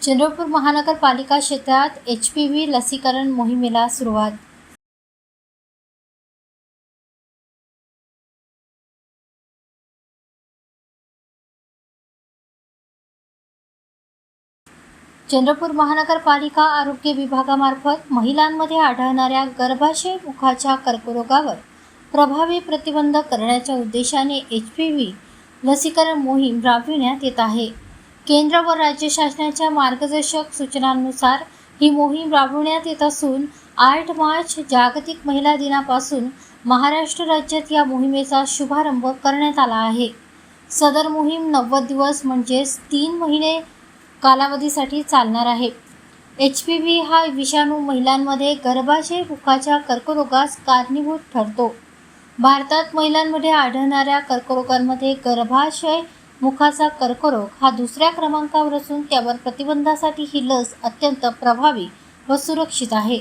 चंद्रपूर महानगरपालिका क्षेत्रात HPV लसीकरण मोहिमेला सुरुवात। चंद्रपूर महानगरपालिका आरोग्य विभागामार्फत महिलांमध्ये आढळणाऱ्या गर्भाशय मुखाच्या कर्करोगावर प्रभावी प्रतिबंध करण्याच्या उद्देशाने HPV लसीकरण मोहीम राबविण्यात येत आहे। केंद्र व राज्य शासनाच्या मार्गदर्शक सूचनांनुसार ही मोहीम राबविण्यात येत असून 8 मार्च जागतिक महिला दिनापासून महाराष्ट्र राज्यात या मोहिमेचा शुभारंभ करण्यात आला आहे। सदर मोहीम 90 दिवस म्हणजेच 3 महिने कालावधीसाठी चालणार आहे। HPV हा विषाणू महिलांमध्ये गर्भाशय मुखाच्या कर्करोगास कारणीभूत ठरतो। भारतात महिलांमध्ये आढळणाऱ्या कर्करोगांमध्ये गर्भाशय मुखाचा कर्करोग हा दुसऱ्या क्रमांकावर असून त्यावर प्रतिबंधासाठी ही लस अत्यंत प्रभावी व सुरक्षित आहे।